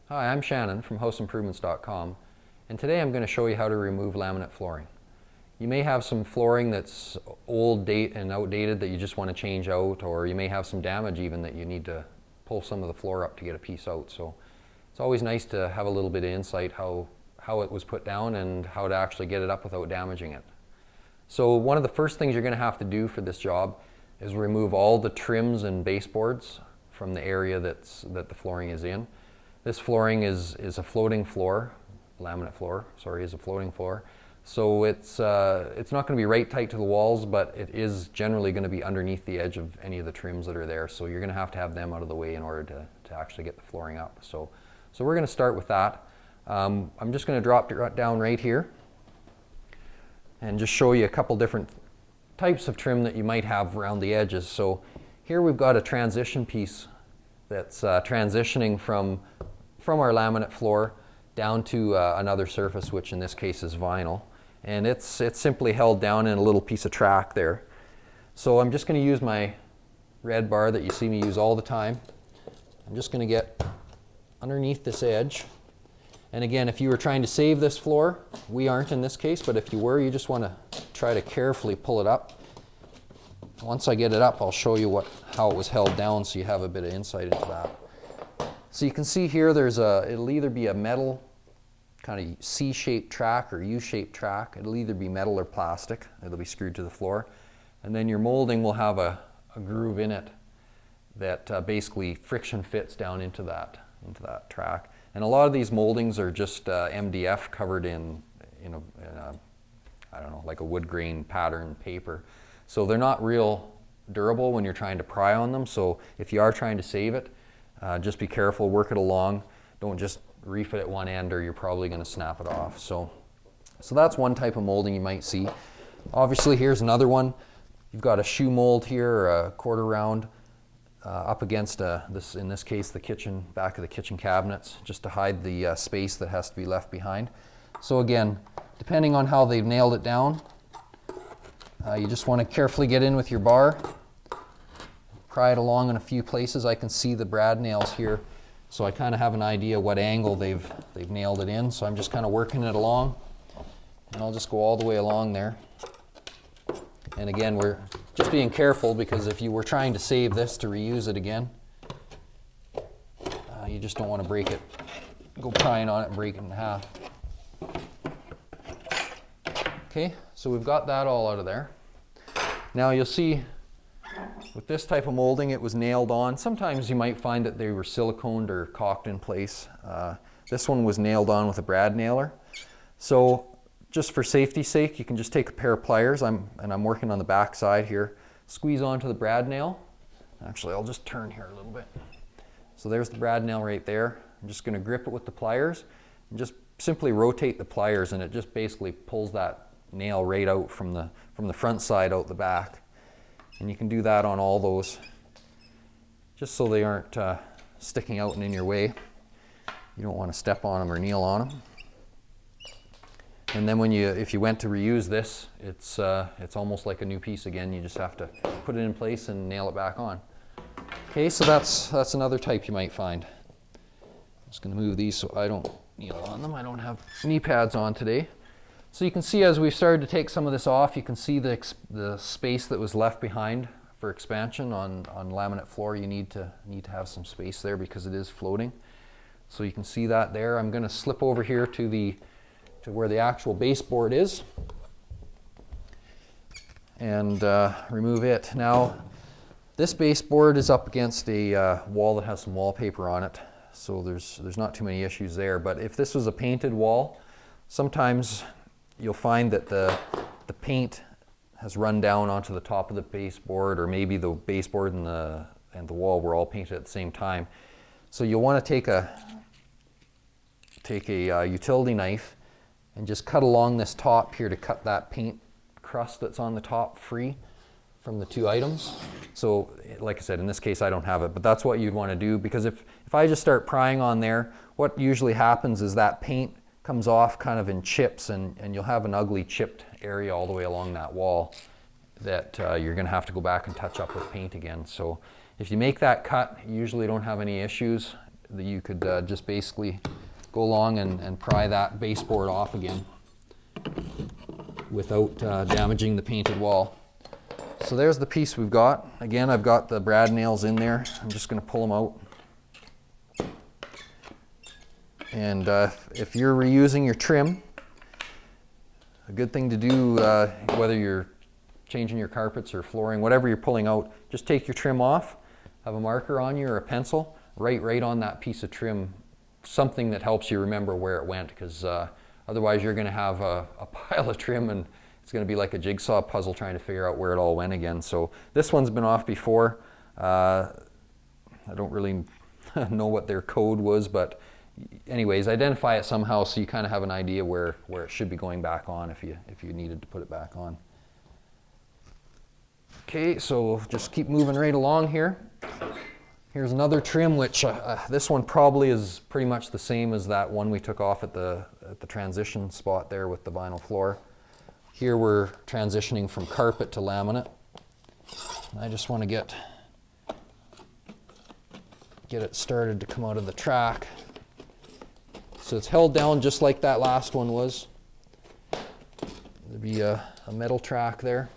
Hi, I'm Shannon from houseimprovements.com, and today I'm going to show you how to remove laminate flooring. You may have some flooring that's old and outdated that you just want to change out, or you may have some damage even that you need to pull some of the floor up to get a piece out. So it's always nice to have a little bit of insight how it was put down and how to actually get it up without damaging it. So one of the first things you're going to have to do for this job is remove all the trims and baseboards from the area that the flooring is in. This flooring is a floating floor, laminate floor, sorry, is a floating floor. So it's not going to be right tight to the walls, but it is generally going to be underneath the edge of any of the trims that are there. So you're going to have them out of the way in order to actually get the flooring up. So we're going to start with that. I'm just going to drop it down right here and just show you a couple different types of trim that you might have around the edges. So here we've got a transition piece that's transitioning from our laminate floor down to another surface, which in this case is vinyl. And it's simply held down in a little piece of track there. So I'm just going to use my red bar that you see me use all the time. I'm just going to get underneath this edge. And again, if you were trying to save this floor, we aren't in this case, but if you were, you just want to try to carefully pull it up. Once I get it up, I'll show you how it was held down so you have a bit of insight into that. So you can see here it'll either be a metal kind of C-shaped track or U-shaped track. It'll either be metal or plastic. It'll be screwed to the floor. And then your molding will have a groove in it that basically friction fits down into that track. And a lot of these moldings are just MDF covered in a, I don't know, like a wood grain pattern paper. So they're not real durable when you're trying to pry on them. So if you are trying to save it, just be careful, work it along. Don't just reef it at one end or you're probably going to snap it off. So that's one type of molding you might see. Obviously here's another one. You've got a shoe mold here, or a quarter round, up against in this case the back of the kitchen cabinets, just to hide the space that has to be left behind. So again, depending on how they've nailed it down, you just want to carefully get in with your bar. Pry it along in a few places. I can see the brad nails here, so I kind of have an idea what angle they've nailed it in. So I'm just kind of working it along, and I'll just go all the way along there. And again, we're just being careful, because if you were trying to save this to reuse it again, you just don't want to break it. Go prying on it and break it in half. Okay, so we've got that all out of there. Now you'll see with this type of molding, it was nailed on. Sometimes you might find that they were siliconed or caulked in place. This one was nailed on with a brad nailer. So just for safety's sake, you can just take a pair of pliers, and I'm working on the back side here, squeeze onto the brad nail. Actually, I'll just turn here a little bit. So there's the brad nail right there. I'm just going to grip it with the pliers and just simply rotate the pliers, and it just basically pulls that nail right out from the front side out the back. And you can do that on all those, just so they aren't sticking out and in your way. You don't want to step on them or kneel on them. And then if you went to reuse this, it's almost like a new piece again. You just have to put it in place and nail it back on. Okay, so that's another type you might find. I'm just going to move these so I don't kneel on them. I don't have knee pads on today. So you can see as we've started to take some of this off, you can see the space that was left behind for expansion on laminate floor. You need to have some space there because it is floating. So you can see that there. I'm going to slip over here to where the actual baseboard is and remove it. Now this baseboard is up against a wall that has some wallpaper on it, so there's not too many issues there. But if this was a painted wall, sometimes you'll find that the paint has run down onto the top of the baseboard, or maybe the baseboard and the wall were all painted at the same time. So you'll want to take a utility knife and just cut along this top here to cut that paint crust that's on the top free from the two items. So like I said, in this case I don't have it, but that's what you'd want to do, because if I just start prying on there, what usually happens is that paint comes off kind of in chips, and you'll have an ugly chipped area all the way along that wall that you're going to have to go back and touch up with paint again. So if you make that cut, you usually don't have any issues. that you could just basically go along and pry that baseboard off again without damaging the painted wall. So there's the piece we've got. Again, I've got the brad nails in there. I'm just going to pull them out. And if you're reusing your trim, a good thing to do, whether you're changing your carpets or flooring, whatever you're pulling out, just take your trim off, have a marker on you or a pencil, write right on that piece of trim something that helps you remember where it went, because otherwise you're going to have a pile of trim and it's going to be like a jigsaw puzzle trying to figure out where it all went again. So this one's been off before. I don't really know what their code was, but anyways, identify it somehow so you kind of have an idea where it should be going back on if you needed to put it back on. Okay, so just keep moving right along here. Here's another trim, which this one probably is pretty much the same as that one we took off at the transition spot there with the vinyl floor. Here we're transitioning from carpet to laminate. I just want to get it started to come out of the track. So it's held down just like that last one was. There'd be a metal track there.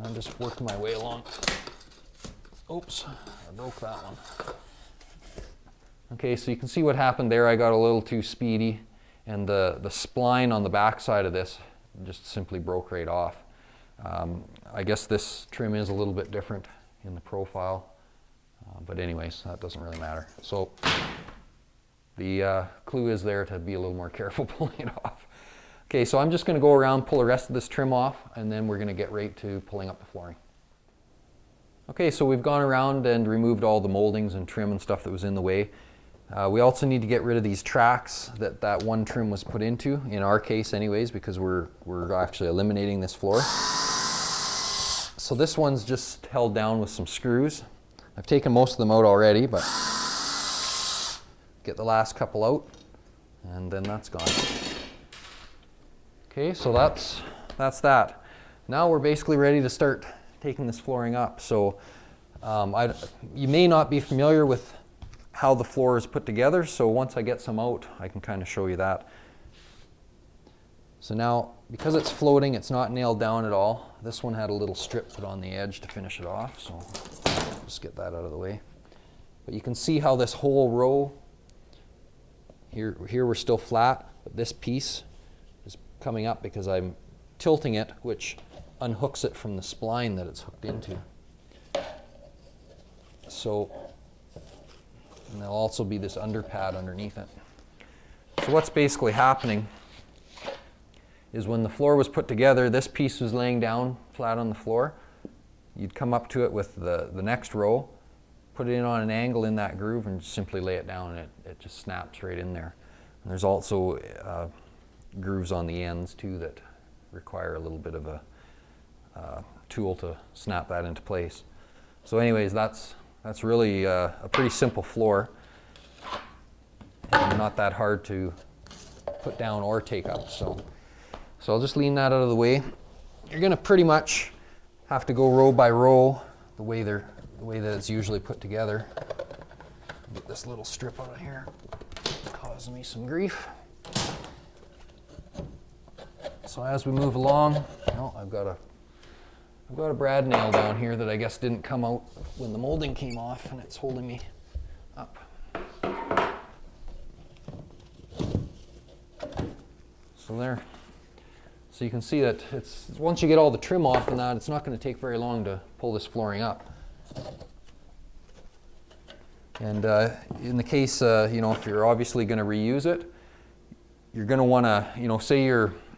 I'm just working my way along. Oops, I broke that one. Okay, so you can see what happened there. I got a little too speedy, and the spline on the back side of this just simply broke right off. I guess this trim is a little bit different in the profile, but anyways, that doesn't really matter. So the clue is there to be a little more careful pulling it off. Okay, so I'm just going to go around, pull the rest of this trim off, and then we're going to get right to pulling up the flooring. Okay, so we've gone around and removed all the moldings and trim and stuff that was in the way. We also need to get rid of these tracks that one trim was put into, in our case anyways, because we're actually eliminating this floor. So this one's just held down with some screws. I've taken most of them out already, but get the last couple out, and then that's gone. Okay, so that's that. Now we're basically ready to start taking this flooring up. So you may not be familiar with how the floor is put together, so once I get some out, I can kind of show you that. So now, because it's floating, it's not nailed down at all. This one had a little strip put on the edge to finish it off, so just get that out of the way. But you can see how this whole row, here we're still flat, but this piece is coming up because I'm tilting it, which unhooks it from the spline that it's hooked into. So, and there'll also be this underpad underneath it. So what's basically happening is when the floor was put together, this piece was laying down flat on the floor. You'd come up to it with the next row, put it in on an angle in that groove, and just simply lay it down, and it just snaps right in there. And there's also grooves on the ends too that require a little bit of a tool to snap that into place. So anyways, that's really a pretty simple floor, and not that hard to put down or take up. So I'll just lean that out of the way. You're going to pretty much have to go row by row the way that it's usually put together. Get this little strip out of here. It's causing me some grief. So as we move along, I've got a brad nail down here that I guess didn't come out when the molding came off, and it's holding me up. So there. So you can see that once you get all the trim off and that, it's not going to take very long to pull this flooring up. And in the case, if you're obviously going to reuse it, you're going to want to,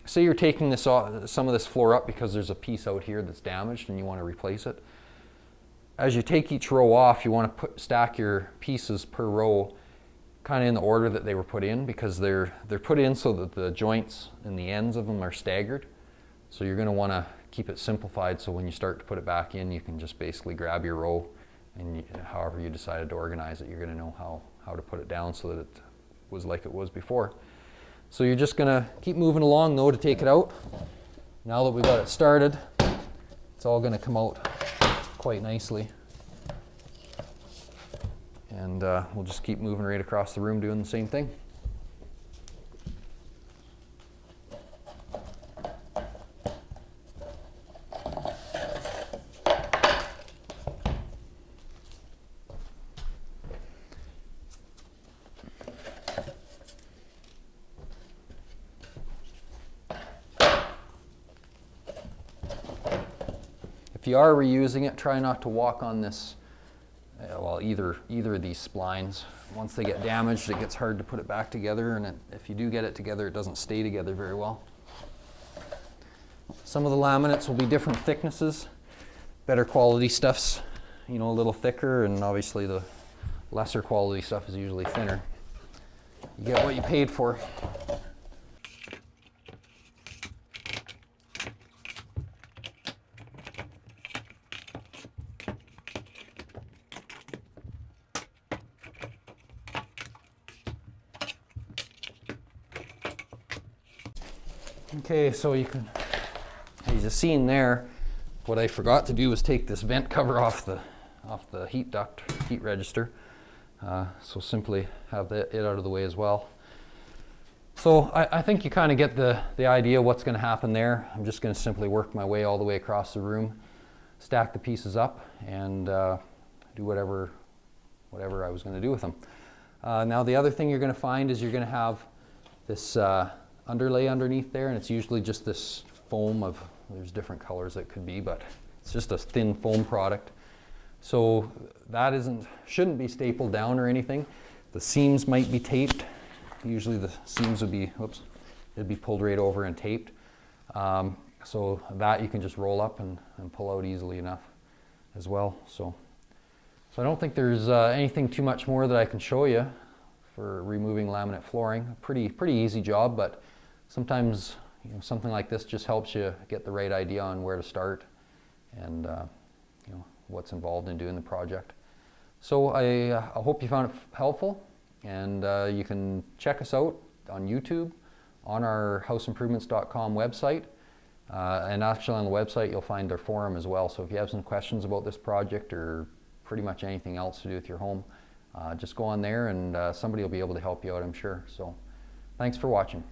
say you're taking this some of this floor up because there's a piece out here that's damaged and you want to replace it. As you take each row off, you want to stack your pieces per row kind of in the order that they were put in, because they're put in so that the joints and the ends of them are staggered. So you're going to want to keep it simplified, so when you start to put it back in, you can just basically grab your row, and however you decided to organize it, you're going to know how to put it down so that it was like it was before. So you're just going to keep moving along though to take it out. Now that we've got it started, it's all going to come out quite nicely. And we'll just keep moving right across the room doing the same thing. If you are reusing it, try not to walk on this, well, either of these splines. Once they get damaged, it gets hard to put it back together, and if you do get it together, it doesn't stay together very well. Some of the laminates will be different thicknesses. Better quality stuff's, you know, a little thicker, and obviously the lesser quality stuff is usually thinner. You get what you paid for. Okay, so you can, as you've seen there, what I forgot to do was take this vent cover off the heat duct, heat register. So simply have it out of the way as well. So I think you kind of get the idea of what's going to happen there. I'm just going to simply work my way all the way across the room, stack the pieces up, and do whatever I was going to do with them. Now the other thing you're going to find is you're going to have this underlay underneath there, and it's usually just this foam of, there's different colors it could be, but it's just a thin foam product. So that shouldn't be stapled down or anything. The seams might be taped. Usually the seams would be, it'd be pulled right over and taped. So that you can just roll up and pull out easily enough as well. So I don't think there's anything too much more that I can show you for removing laminate flooring. Pretty easy job, but sometimes, you know, something like this just helps you get the right idea on where to start and you know, what's involved in doing the project. So I hope you found it helpful, and you can check us out on YouTube, on our houseimprovements.com website, and actually on the website you'll find our forum as well. So if you have some questions about this project or pretty much anything else to do with your home, just go on there and somebody will be able to help you out, I'm sure. So thanks for watching.